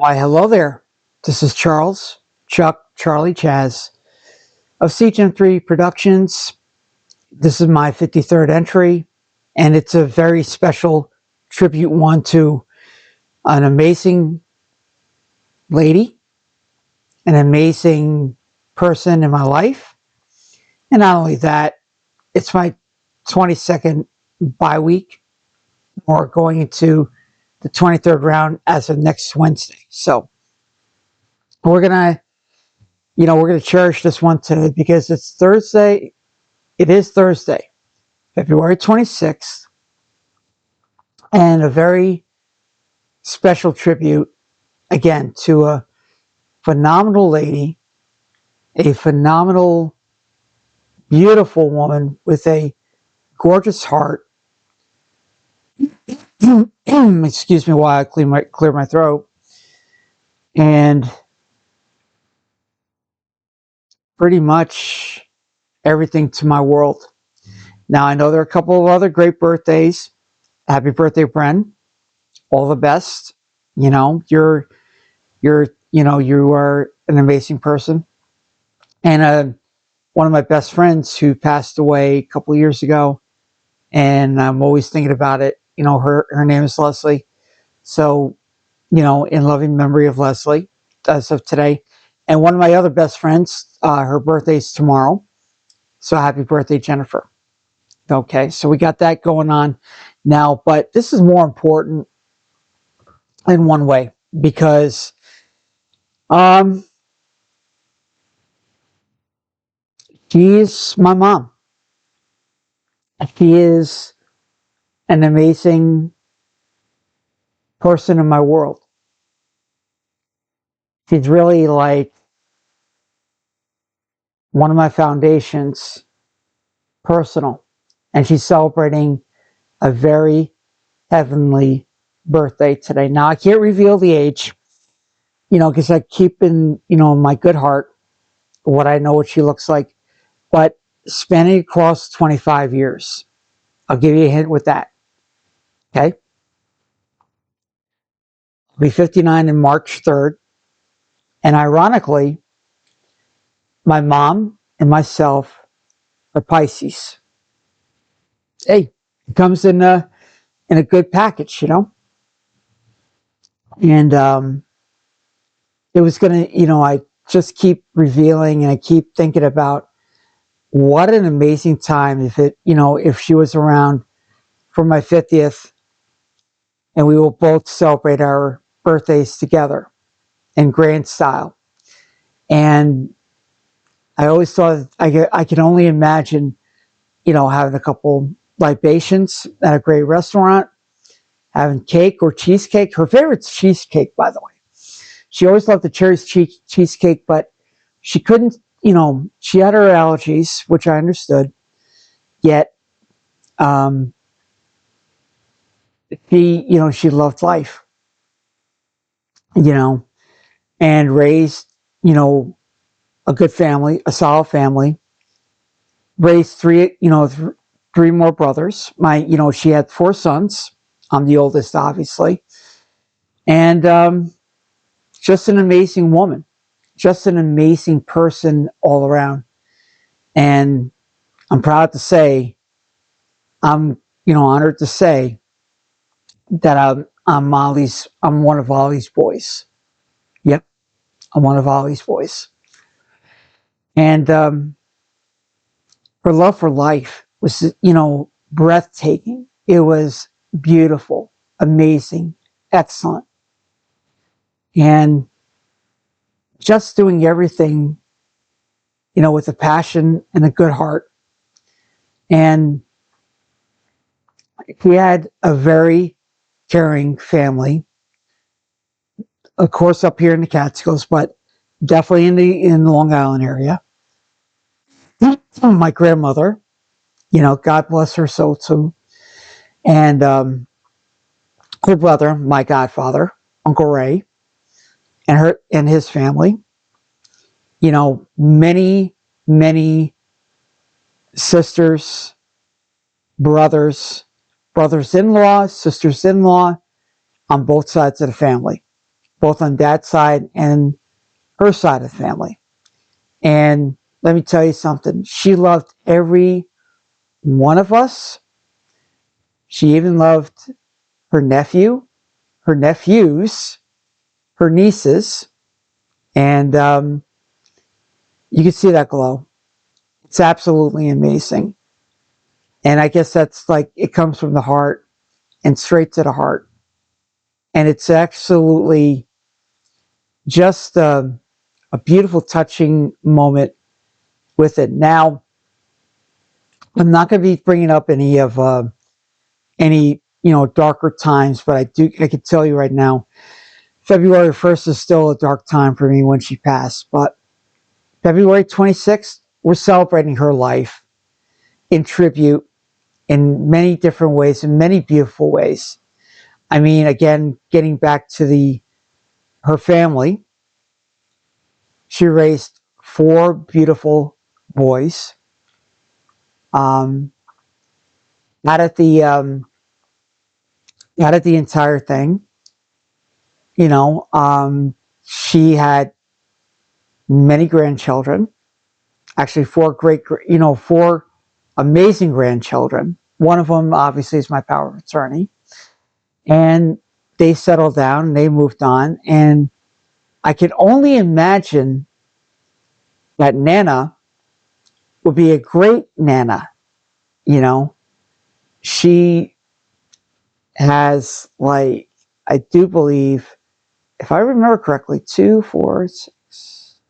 Why, hello there. This is Charlie Chaz of CGM3 Productions. This is my 53rd entry, and it's a very special tribute one to an amazing lady, an amazing person in my life. And not only that, it's my 22nd bye week, or going into the 23rd round as of next Wednesday. So we're gonna we're going to cherish this one today because it's Thursday. It is Thursday, February 26th, and a very special tribute, again, to a phenomenal lady, a phenomenal, beautiful woman with a gorgeous heart. Excuse me while I clear my throat. And pretty much everything to my world. Now, I know there are a couple of other great birthdays. Happy birthday, Bren. All the best. You are an amazing person. And one of my best friends who passed away a couple of years ago, and I'm always thinking about it. Her name is Leslie. So, in loving memory of Leslie as of today. And one of my other best friends, her birthday's tomorrow. So happy birthday, Jennifer. Okay, so we got that going on now, but this is more important in one way because she is my mom. She is an amazing person in my world. She's really like one of my foundations, personal, and she's celebrating a very heavenly birthday today. Now, I can't reveal the age, because I keep in my good heart what I know what she looks like, but spanning across 25 years. I'll give you a hint with that. Okay? I'll be 59 in March 3rd. And ironically, my mom and myself are Pisces. Hey, it comes in a good package, And it was gonna, I just keep revealing and I keep thinking about what an amazing time if she was around for my 50th and we will both celebrate our birthdays together in grand style. And I always thought I could only imagine, having a couple libations at a great restaurant, having cake or cheesecake. Her favorite's cheesecake, by the way. She always loved the cherry cheesecake, but she couldn't, she had her allergies, which I understood. Yet, she loved life, and raised, a good family, a solid family. Raised three more brothers. She had four sons. I'm the oldest, obviously, and just an amazing woman, just an amazing person all around. And I'm proud to say, I'm honored to say that I'm one of Ollie's boys. Yep, I'm one of Ollie's boys. And her love for life was, breathtaking. It was beautiful, amazing, excellent. And just doing everything, with a passion and a good heart. And he had a very caring family, of course, up here in the Catskills, but definitely in the Long Island area. My grandmother, God bless her soul too, and her brother, my godfather, Uncle Ray, and his family. Many sisters, brothers-in-law, sisters-in-law on both sides of the family. both on dad's side and her side of the family. And let me tell you something, she loved every one of us. She even loved her nephew, her nephews, her nieces, and you can see that glow. It's absolutely amazing. And I guess that's like, it comes from the heart and straight to the heart. And it's absolutely just a beautiful, touching moment with it. Now, I'm not going to be bringing up any darker times, but I can tell you right now, February 1st is still a dark time for me when she passed. But February 26th, we're celebrating her life in tribute in many different ways, in many beautiful ways. I mean, again, getting back to her family, she raised 4 beautiful boys. Um, out of the out of the entire thing, you know, she had many grandchildren. Actually, 4 amazing grandchildren. One of them, obviously, is my power of attorney, and they settled down and they moved on. And I can only imagine that Nana would be a great Nana. You know, she has, like, I do believe, if I remember correctly, 2, 4, 6.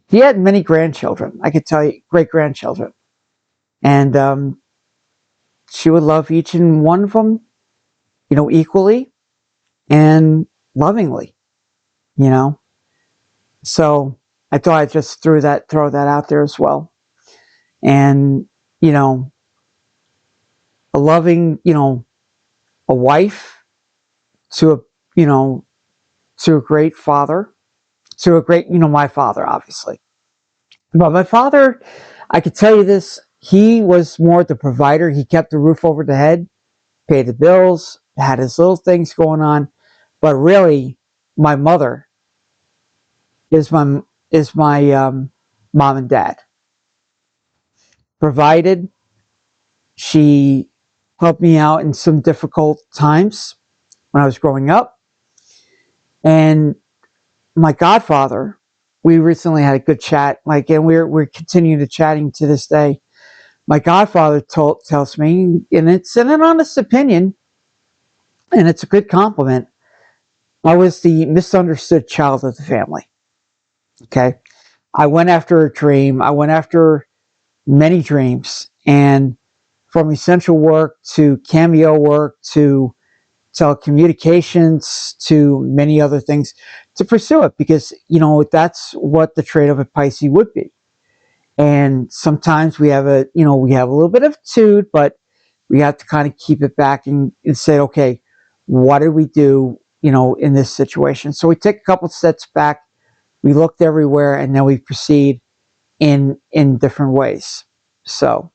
She had many grandchildren. I could tell you, great grandchildren, and she would love each and one of them, equally and lovingly. You know, so I thought I'd just throw that out there as well. And a loving, a wife to a you know to a great father, to a great, my father, obviously. But my father, I could tell you this, he was more the provider. He kept the roof over the head, paid the bills, had his little things going on. But really, my mother is my mom and dad. Provided, she helped me out in some difficult times when I was growing up. And my godfather, we recently had a good chat, and we're continuing to chatting to this day. My godfather tells me, and it's an honest opinion, and it's a good compliment, I was the misunderstood child of the family. Okay. I went after a dream. I went after many dreams. And from essential work to cameo work to telecommunications to many other things, to pursue it, because that's what the trait of a Pisces would be. And sometimes we have a little bit of attitude, but we have to kind of keep it back and say, okay, what did we do in this situation? So we take a couple steps back, we looked everywhere, and then we proceed in different ways. So,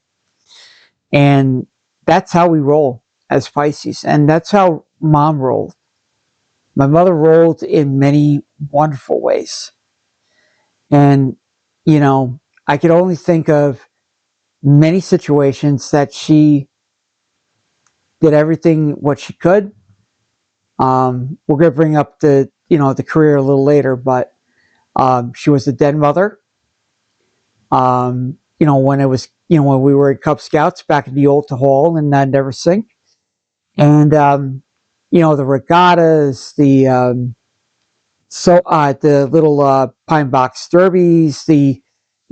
and that's how we roll as Pisces, and that's how mom rolled. My mother rolled in many wonderful ways. And, I could only think of many situations that she did everything what she could. We're going to bring up the career a little later, but she was a den mother. When it was, when we were in Cub Scouts back in the old hall in Neversink. And, the regattas, the little pine box derbies, the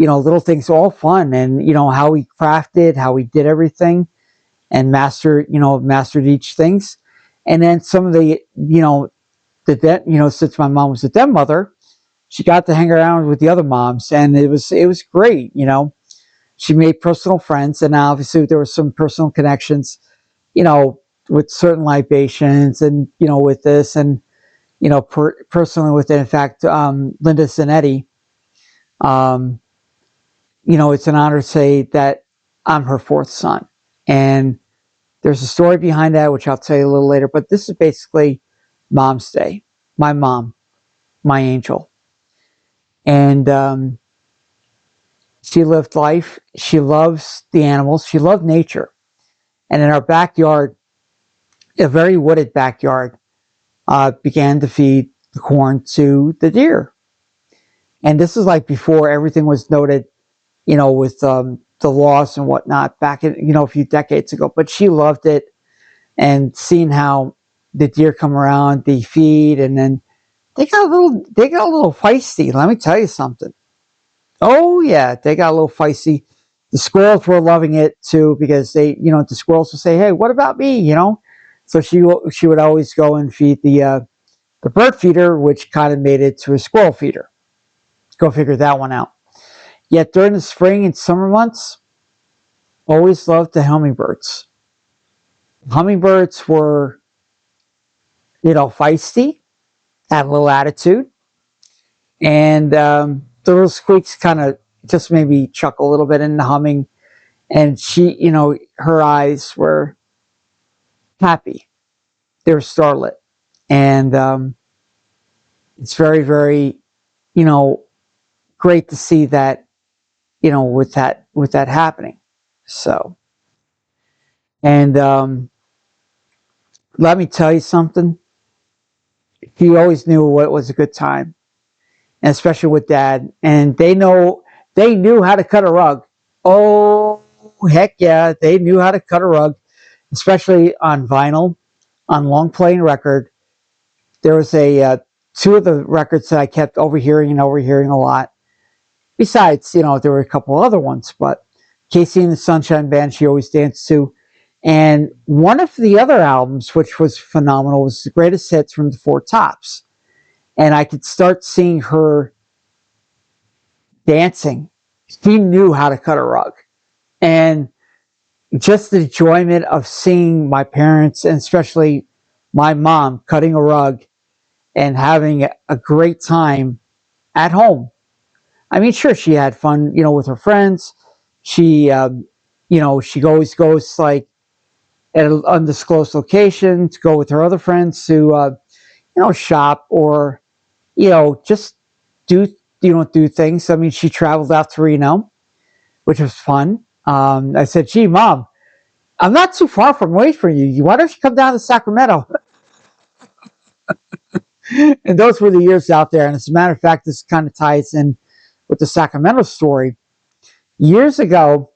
little things, all fun. And how we crafted, how we did everything, and mastered each things. And then some of the since my mom was a den mother, she got to hang around with the other moms, and it was great. She made personal friends, and obviously there were some personal connections, with certain libations, and with this, and personally with it. In fact, Linda Zanetti, it's an honor to say that I'm her 4th son. And there's a story behind that, which I'll tell you a little later, but this is basically Mom's Day. my mom, my angel. And she lived life. She loves the animals. She loved nature. And in our backyard, a very wooded backyard, began to feed the corn to the deer. And this is like before everything was noted, with the laws and whatnot back in, a few decades ago. But she loved it, and seeing how the deer come around, they feed, and then they got a little feisty. Let me tell you something. Oh yeah, they got a little feisty. The squirrels were loving it too because the squirrels would say, "Hey, what about me?" So she would always go and feed the bird feeder, which kind of made it to a squirrel feeder. Go figure that one out. Yet during the spring and summer months, always loved the hummingbirds. Hummingbirds were, feisty, had a little attitude, and the little squeaks kind of just made me chuckle a little bit in the humming. And she, her eyes were happy. They were starlit. And it's very, very, you know, great to see that, with that happening. So, and let me tell you something. He always knew what was a good time, and especially with Dad. And they knew how to cut a rug. Oh heck yeah, they knew how to cut a rug, especially on vinyl, on long playing record. There was two of the records that I kept overhearing and overhearing a lot. Besides, there were a couple other ones, but Casey and the Sunshine Band, she always danced to. And one of the other albums, which was phenomenal, was the greatest hits from the Four Tops. And I could start seeing her dancing. She knew how to cut a rug. And just the enjoyment of seeing my parents, and especially my mom, cutting a rug and having a great time at home. I mean, sure, she had fun, with her friends. She, she always goes like at an undisclosed location to go with her other friends to, shop or, just do things. I mean, she traveled out to Reno, which was fun. I said, "Gee, Mom, I'm not too far from away from you. Why don't you come down to Sacramento?" And those were the years out there. And as a matter of fact, this kind of ties in with the Sacramento story. Years ago,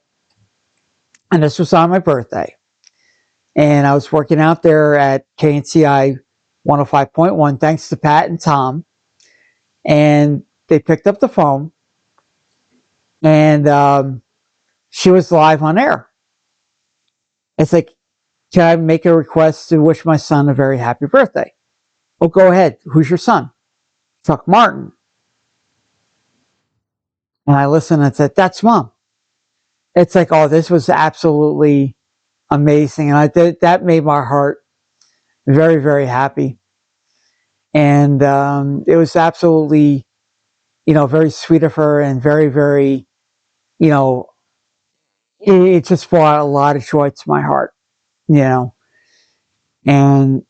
and this was on my birthday, and I was working out there at KNCI 105.1, thanks to Pat and Tom. And they picked up the phone, and she was live on air. It's like, "Can I make a request to wish my son a very happy birthday?" "Oh, go ahead. Who's your son?" "Chuck Martin." And I listened and said, "That's Mom." It's like, oh, this was absolutely amazing. And that made my heart very, very happy. And it was absolutely, very sweet of her, and very, very, you know, it just brought a lot of joy to my heart, you know. And,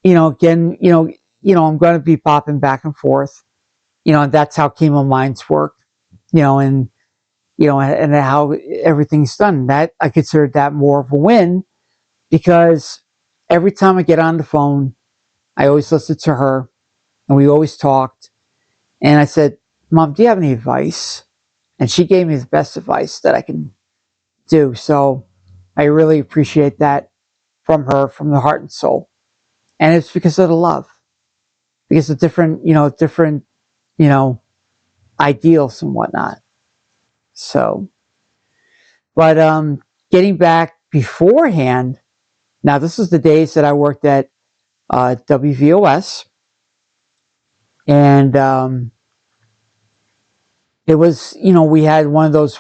again, I'm going to be popping back and forth, and that's how Chemo Minds work, and, and how everything's done. That I consider that more of a win, because every time I get on the phone, I always listened to her, and we always talked. And I said, "Mom, do you have any advice?" And she gave me the best advice that I can do. So I really appreciate that from her, from the heart and soul. And it's because of the love, because of different, ideals and whatnot. So, but getting back beforehand, now this is the days that I worked at WVOS, and it was, we had one of those,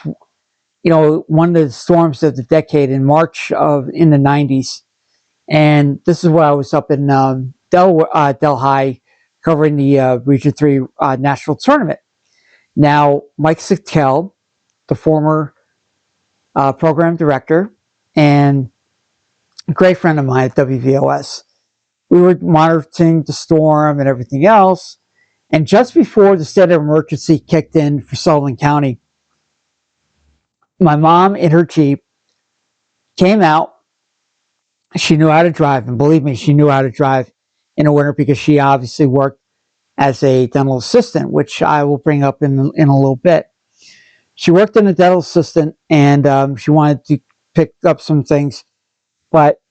one of the storms of the decade in March in the 90s. And this is where I was up in Delhi covering the Region 3 National Tournament. Now, Mike Sichtel, the former program director and a great friend of mine at WVOS, we were monitoring the storm and everything else. And just before the state of emergency kicked in for Sullivan County, my mom in her Jeep came out. She knew how to drive, and believe me, she knew how to drive in the winter because she obviously worked as a dental assistant, which I will bring up in a little bit. She worked in a dental assistant, and she wanted to pick up some things, but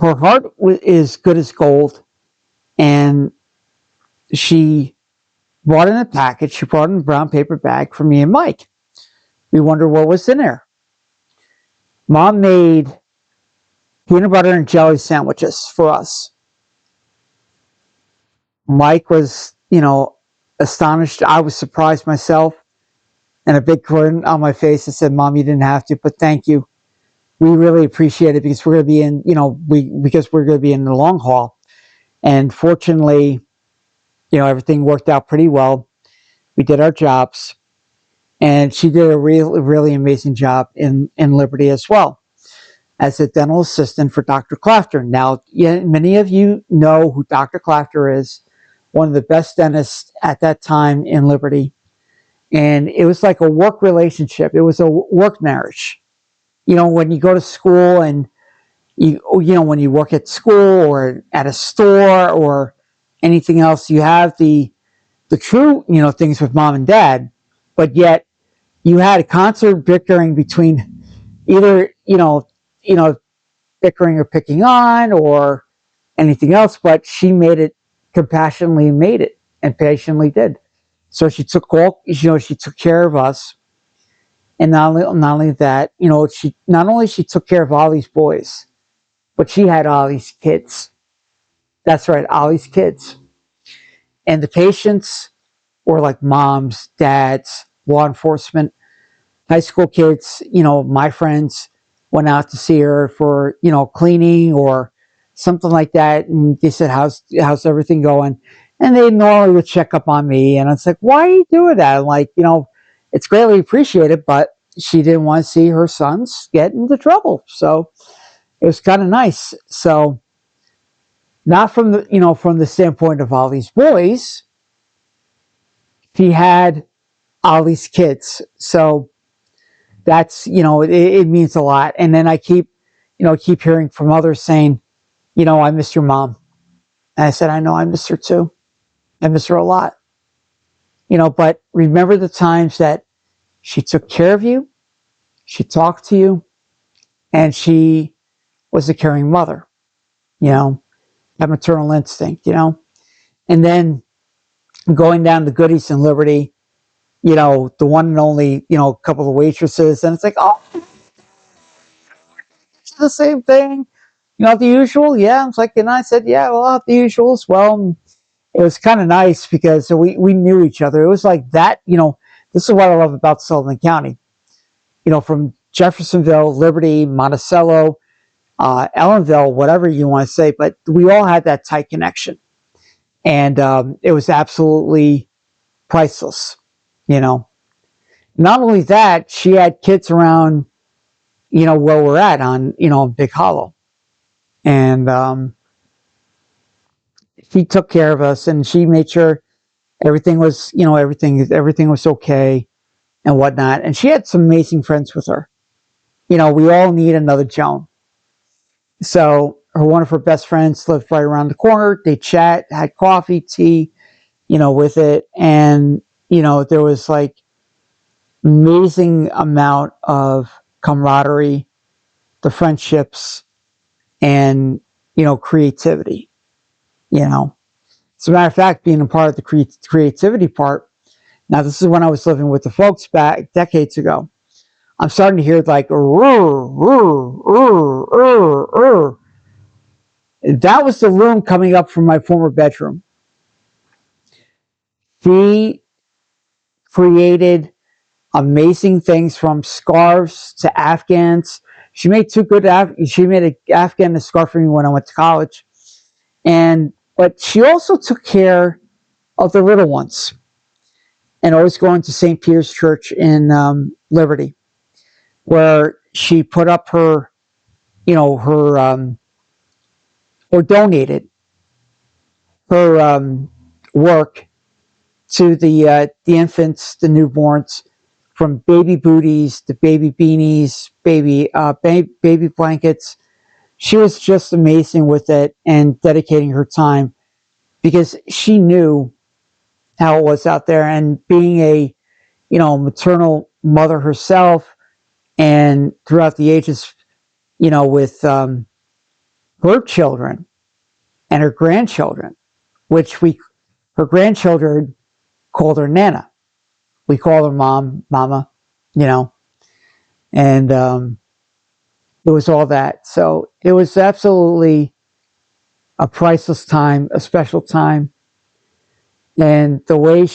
her heart is good as gold, and she brought in a package. She brought in a brown paper bag for me and Mike. We wondered what was in there. Mom made peanut butter and jelly sandwiches for us. Mike was, astonished. I was surprised myself, and a big grin on my face. I said, "Mom, you didn't have to, but thank you. We really appreciate it because we're going to be in, because we're going to be in the long haul." And fortunately, everything worked out pretty well. We did our jobs, and she did a really, really amazing job in Liberty as well as a dental assistant for Dr. Clafter. Now, many of you know who Dr. Clafter is, one of the best dentists at that time in Liberty. And it was like a work relationship. It was a work marriage. When you go to school and when you work at school or at a store or anything else, you have the true, things with mom and dad, but yet you had a constant bickering between either, bickering or picking on or anything else, but she made it, compassionately made it, and patiently did. So she took care of us. And not only that, she took care of all these boys, but she had all these kids. That's right, all these kids. And the patients were like moms, dads, law enforcement, high school kids. My friends went out to see her for, cleaning or something like that. And they said, how's everything going? And they normally would check up on me. And it's like, why are you doing that? I'm like, it's greatly appreciated, but she didn't want to see her sons get into trouble. So it was kind of nice. So not from the standpoint of all these boys, she had all these kids. So that's, it means a lot. And then I keep hearing from others saying, I miss your mom. And I said, I know, I miss her too. I miss her a lot. But remember the times that she took care of you, she talked to you, and she was a caring mother, that maternal instinct, And then going down to Goodies and Liberty, the one and only, couple of waitresses, and it's like, oh, it's the same thing. The usual, yeah. It's like, and I said, yeah, well, the usual as well. And it was kind of nice because we knew each other. It was like that, this is what I love about Sullivan County. From Jeffersonville, Liberty, Monticello, Ellenville, whatever you want to say, but we all had that tight connection. And it was absolutely priceless, Not only that, she had kids around, where we're at on, Big Hollow. And she took care of us, and she made sure everything was, everything was okay and whatnot. And she had some amazing friends with her. We all need another Joan. So one of her best friends lived right around the corner. They chat, had coffee, tea, with it. And, there was like amazing amount of camaraderie, the friendships, and, creativity, As a matter of fact, being a part of the creativity part, now this is when I was living with the folks back decades ago. I'm starting to hear like, that was the loom coming up from my former bedroom. She created amazing things from scarves to Afghans. She made she made an Afghan scarf for me when I went to college. But she also took care of the little ones. And always going to St. Peter's Church in Liberty, where she put up her or donated her work to the infants, the newborns, from baby booties to baby beanies, baby blankets. She was just amazing with it and dedicating her time because she knew how it was out there. And being a maternal mother herself, and throughout the ages, with her children and her grandchildren, which her grandchildren called her Nana. We call her Mama, and it was all that. So it was absolutely a priceless time, a special time. And the way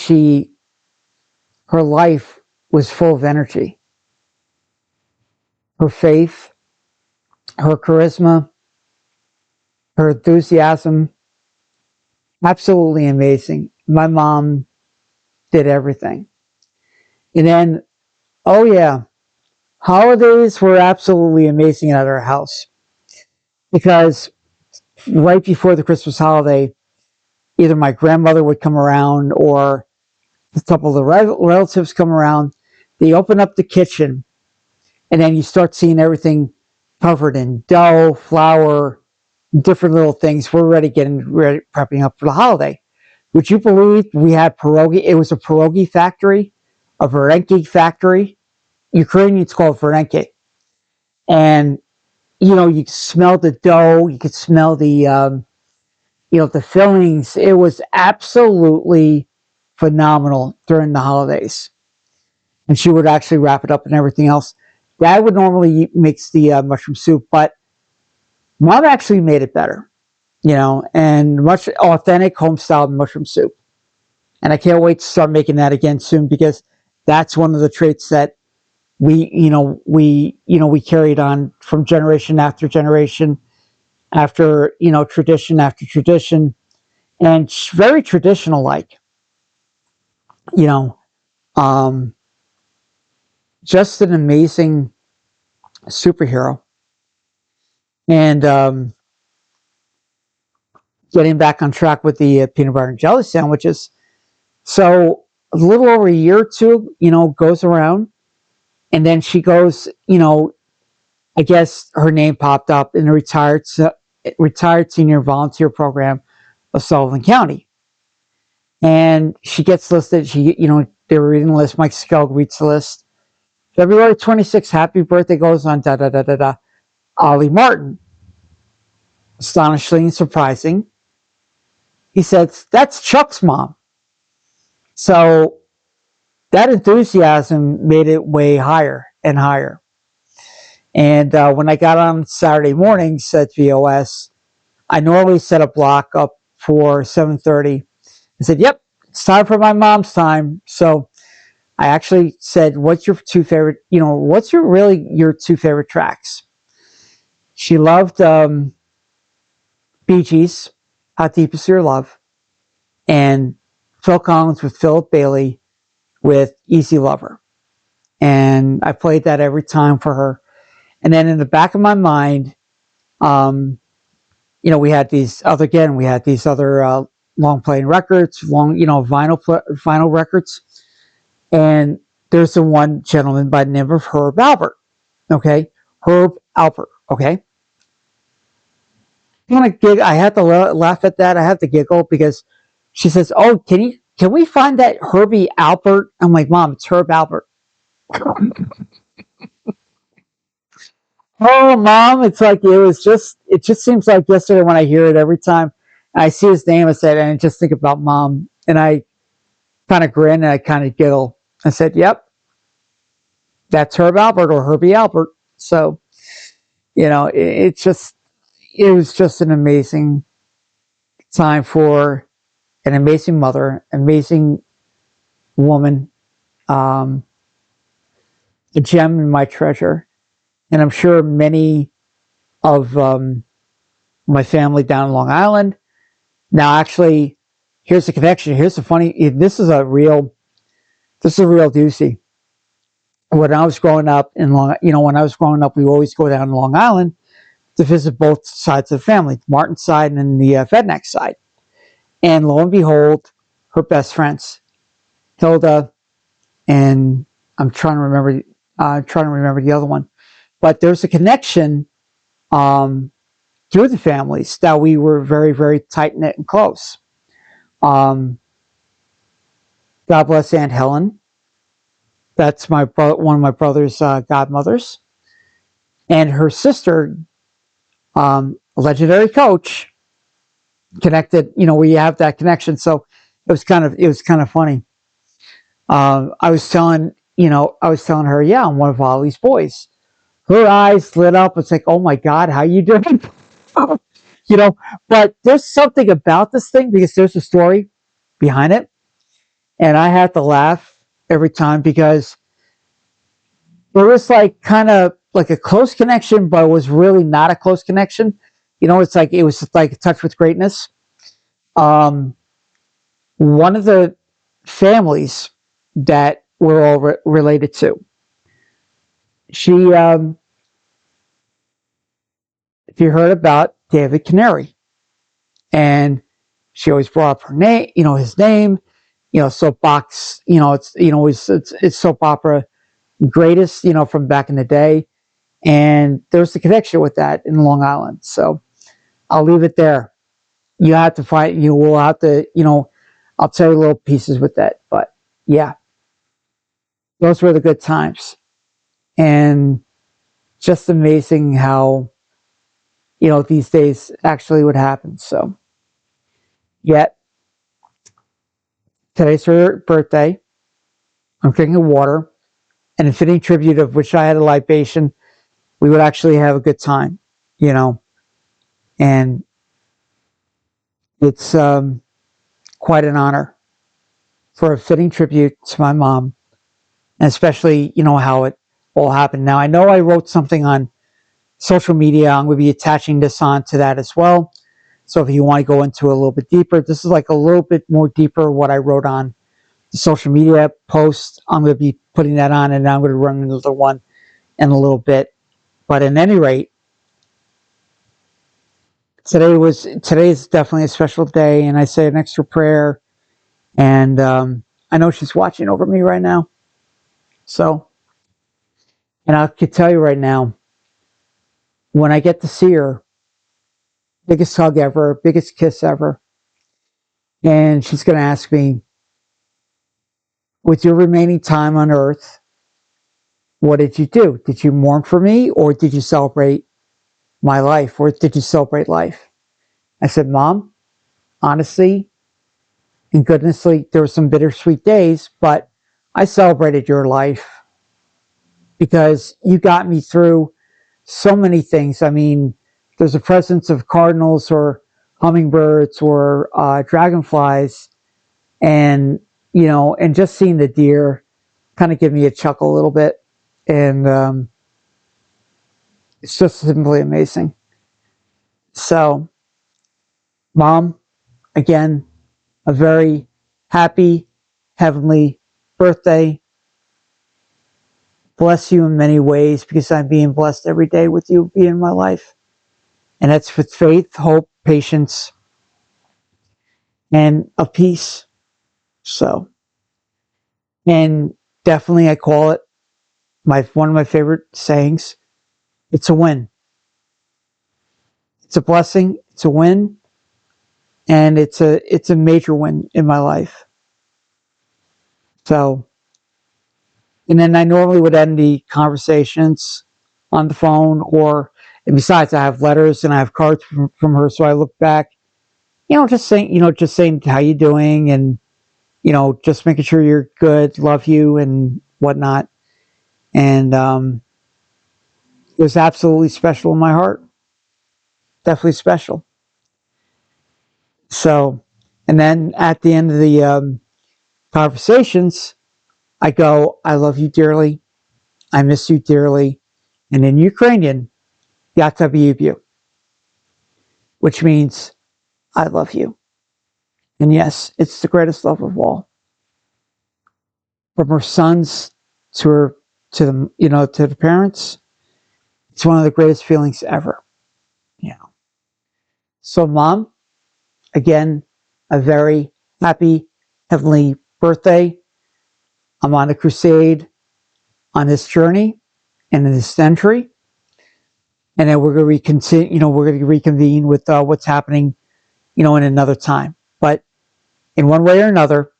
her life was full of energy, her faith, her charisma, her enthusiasm, absolutely amazing. My mom did everything. And then, oh yeah, holidays were absolutely amazing at our house because right before the Christmas holiday, either my grandmother would come around or a couple of the relatives come around. They open up the kitchen, and then you start seeing everything covered in dough, flour, different little things. We're getting ready, prepping up for the holiday. Would you believe we had pierogi? It was a pierogi factory, a varenki factory. Ukrainians call it varenki. And, you could smell the dough. You could smell the fillings. It was absolutely phenomenal during the holidays. And she would actually wrap it up and everything else. Dad would normally mix the mushroom soup, but Mom actually made it better, and much authentic home-style mushroom soup. And I can't wait to start making that again soon because that's one of the traits that we carried on from generation after generation, after tradition after tradition, and very traditional like, you know, um, just an amazing superhero. And getting back on track with the peanut butter and jelly sandwiches. So a little over a year or two, goes around, and then she goes, I guess her name popped up in the retired senior volunteer program of Sullivan County, and she gets listed. They were reading the list. Mike Skelg reads the list. February 26th, happy birthday goes on. Da da da da da. Ollie Martin. Astonishingly surprising. He says that's Chuck's mom. So that enthusiasm made it way higher and higher. And when I got on Saturday mornings at VOS, I normally set a block up for 7:30. I said, "Yep, it's time for my mom's time." So I actually said, "What's your two favorite? What's your two favorite tracks?" She loved Bee Gees, "How Deep Is Your Love," and Phil Collins with Philip Bailey with "Easy Lover." And I played that every time for her. And then in the back of my mind, we had these other long playing records, vinyl records. And there's the one gentleman by the name of Herb Alpert. Okay, Herb Alpert. Okay. I had to laugh at that. I had to giggle because she says, "Oh, can we find that Herbie Alpert?" I'm like, "Mom, it's Herb Alpert." Oh, Mom, it's like it just seems like yesterday when I hear it every time I see his name. I said, and I just think about Mom, and I kind of grin and I kind of giggle. I said, "Yep, that's Herb Alpert or Herbie Alpert." So, it was just an amazing time for an amazing mother, amazing woman, um, a gem in my treasure. And I'm sure many of my family down in Long Island. Now, actually, here's the connection. Here's the funny. This is a real doozy. When I was growing up, we always go down to Long Island to visit both sides of the family, the Martin side and the Vednak side. And lo and behold, her best friends, Hilda, and I'm trying to remember the other one, but there's a connection through the families that we were very, very tight knit and close. Um, God bless Aunt Helen. That's one of my brother's godmothers, and her sister, a legendary coach, connected. We have that connection, so it was kind of funny. I was telling her, yeah, I'm one of Ollie's boys. Her eyes lit up. It's like, oh my God, how you doing? you know, but there's something about this thing because there's a story behind it. And I have to laugh every time because there was like kind of like a close connection, but it was really not a close connection. It's like it was like a touch with greatness. Um, One of the families that we're all related to, she, if you heard about David Canary, and she always brought up her name, his name, soapbox, it's soap opera greatest, from back in the day. And there's a connection with that in Long Island. So I'll leave it there. You have to find, we'll have to, I'll tell you little pieces with that. But yeah, those were the good times. And just amazing how, these days actually would happen. So, yet, today's her birthday. I'm drinking water. And a fitting tribute of which I had a libation, we would actually have a good time, and it's quite an honor for a fitting tribute to my mom, and especially, how it all happened. Now, I know I wrote something on social media. I'm going to be attaching this on to that as well. So if you want to go into a little bit deeper, this is like a little bit more deeper what I wrote on the social media post. I'm going to be putting that on, and I'm going to run another one in a little bit. But at any rate, today is definitely a special day, and I say an extra prayer. And I know she's watching over me right now. So, and I can tell you right now, when I get to see her, biggest hug ever, biggest kiss ever, and she's going to ask me, with your remaining time on Earth, what did you do? Did you mourn for me, or did you celebrate my life, or did you celebrate life? I said, Mom, honestly and goodnessly, there were some bittersweet days, but I celebrated your life because you got me through so many things. I mean, there's a presence of cardinals or hummingbirds or dragonflies, and and just seeing the deer kind of give me a chuckle a little bit, and it's just simply amazing. So, Mom, again, a very happy, heavenly birthday. Bless you in many ways because I'm being blessed every day with you being in my life. And that's with faith, hope, patience, and a peace. So, and definitely I call it one of my favorite sayings. It's a win. It's a blessing. It's a win. And it's a major win in my life. So, and then I normally would end the conversations on the phone, and besides, I have letters and I have cards from her. So I look back, just saying how you doing, and just making sure you're good, love you, and whatnot. And it was absolutely special in my heart. Definitely special. So, and then at the end of the conversations, I go, I love you dearly. I miss you dearly. And in Ukrainian, "Я тебя люблю," which means I love you. And yes, it's the greatest love of all. From her sons to her, to the parents, it's one of the greatest feelings ever. You know. So, Mom, again, a very happy heavenly birthday. I'm on a crusade on this journey and in this century, and then we're going to we're going to reconvene with what's happening, in another time. But in one way or another,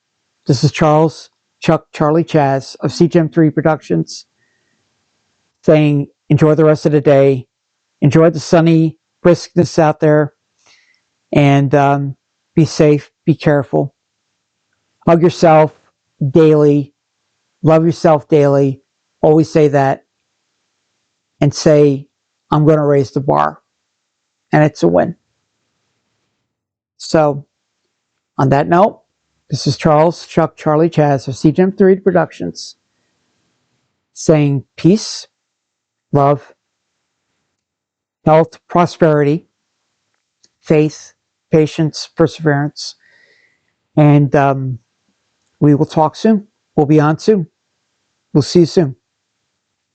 this is Charlie Chaz of CGM3 Productions saying, enjoy the rest of the day, enjoy the sunny briskness out there, and be safe, be careful, hug yourself daily, love yourself daily. Always say that, and say, I'm going to raise the bar, and it's a win. So, on that note, this is Charlie Chaz of CGM3 Productions saying peace, love, health, prosperity, faith, patience, perseverance, and we will talk soon. We'll be on soon. We'll see you soon.